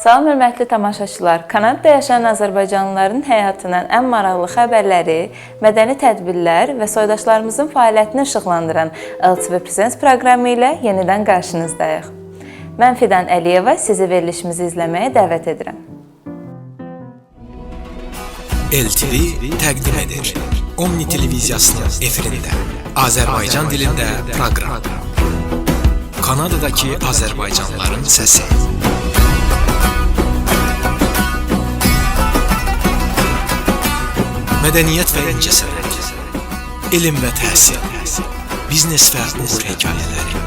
Salam hörmətli tamaşaçılar, Kanadada yaşayan azərbaycanlıların həyatının ən maraqlı xəbərləri, mədəni tədbirlər və soydaşlarımızın fəaliyyətini işıqlandıran LTV Presents proqramı ilə yenidən qarşınızdayıq. Mən Fidan Əliyeva, sizi verilişimizi izləməyə dəvət edirəm. LTV təqdim edir. Omni televiziyasının efirində Azərbaycan dilində proqram. Kanadadakı Azərbaycanlıların səsi. Mədəniyyət və incəsənət, elm və təhsil, biznes və uğur hekayələri.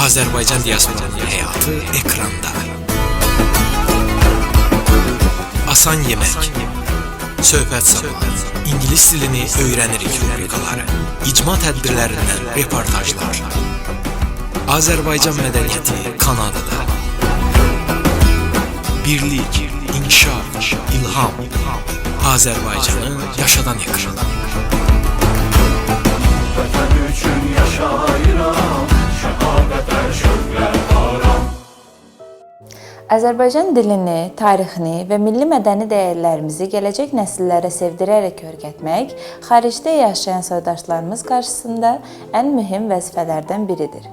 Azərbaycan diasporanın həyatı ekranda. Asan yemək, söhbət zamanı, İngilis dilini öyrənirik rubrikaları, icma tədbirlərindən reportajlar. Azərbaycan mədəniyyəti Kanadada. Birlik, inkişaf, ilham, Azərbaycanın yaşadan ekranı. Vətən üçün yaşayıram, şəhadətlər şövqlər aram. Azərbaycan dilini, tarixini və milli mədəni dəyərlərimizi gələcək nəsillərə sevdirərək öyrətmək xaricdə yaşayan soydaşlarımız qarşısında ən mühüm vəzifələrdən biridir.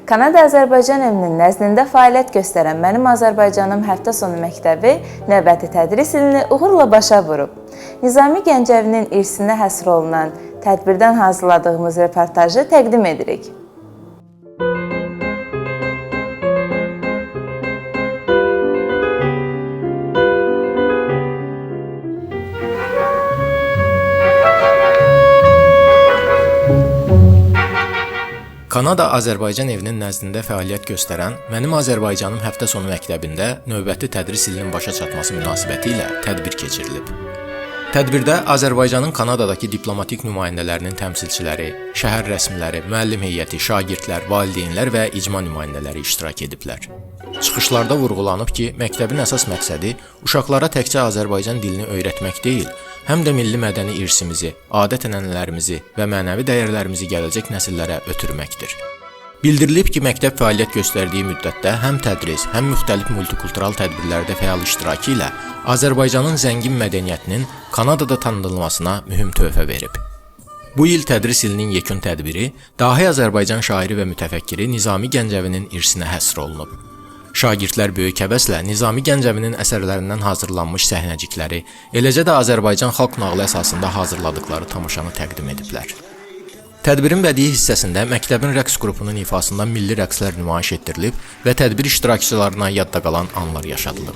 Kanada Azərbaycan evinin nəzdində fəaliyyət göstərən Mənim Azərbaycanım həftə sonu məktəbi növbəti tədris ilini uğurla başa vurub. Nizami Gəncəvinin irsinə həsr olunan tədbirdən hazırladığımız reportajı təqdim edirik. Kanada Azərbaycan evinin nəzdində fəaliyyət göstərən Mənim Azərbaycanım həftə sonu məktəbində növbəti tədris ilinin başa çatması münasibətilə tədbir keçirilib. Tədbirdə Azərbaycanın Kanadadakı diplomatik nümayəndələrinin təmsilçiləri, şəhər rəsmiləri, müəllim heyəti, şagirdlər, valideynlər və icma nümayəndələri iştirak ediblər. Çıxışlarda vurğulanıb ki, məktəbin əsas məqsədi uşaqlara təkcə Azərbaycan dilini öyrətmək deyil, həm də milli mədəni irsimizi, adət-ənənələrimizi və mənəvi dəyərlərimizi gələcək nəsillərə ötürməkdir. Bildirilib ki, məktəb fəaliyyət göstərdiyi müddətdə həm tədris, həm müxtəlif multikultural tədbirlərdə fəal iştirakı ilə Azərbaycanın zəngin mədəniyyətinin Kanadada tanınılmasına mühüm töhfə verib. Bu il tədris ilinin yekun tədbiri dahi Azərbaycan şairi və mütəfəkkiri Nizami Gəncəvinin irsinə həsr olunub. Şagirdlər böyük həvəslə Nizami Gəncəvinin əsərlərindən hazırlanmış səhnəcikləri, eləcə də Azərbaycan xalq nağılı əsasında hazırladıkları tamaşanı təqdim ediblər. Tədbirin bədii hissəsində məktəbin rəqs qrupunun ifasında milli rəqslər nümayiş etdirilib və tədbir iştirakçılarına yadda qalan anlar yaşadılıb.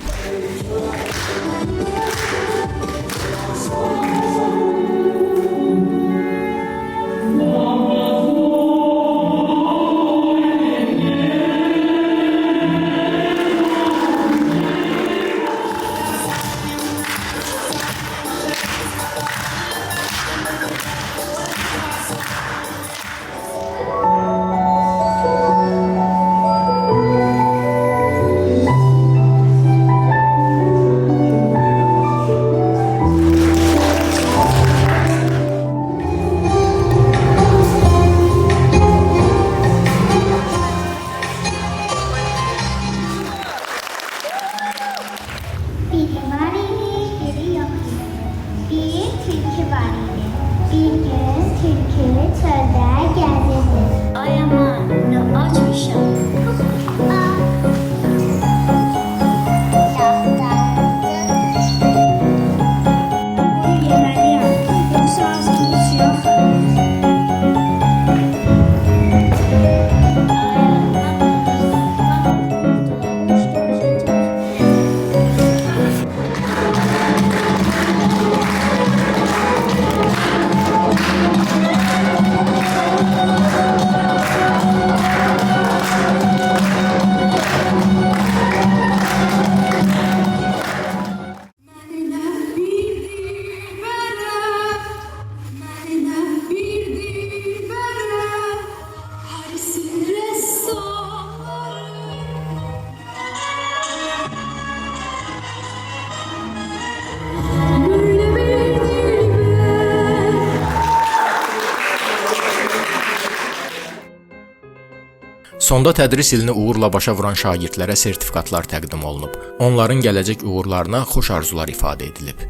Sonda tədris ilini uğurla başa vuran şagirdlərə sertifikatlar təqdim olunub. Onların gələcək uğurlarına xoş arzular ifadə edilib.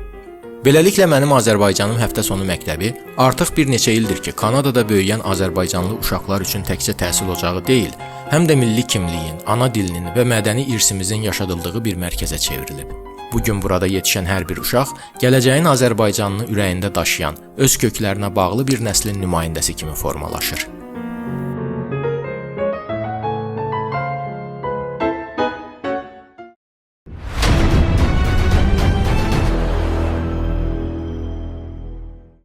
Beləliklə mənim Azərbaycanım həftə sonu məktəbi artıq bir neçə ildir ki, Kanadada böyüyən azərbaycanlı uşaqlar üçün təkcə təhsil ocağı deyil, həm də milli kimliyin, ana dilinin və mədəni irsimizin yaşadıldığı bir mərkəzə çevrilib. Bu gün burada yetişən hər bir uşaq gələcəyin Azərbaycanını ürəyində daşıyan, öz köklərinə bağlı bir nəslin nümayəndəsi kimi formalaşır.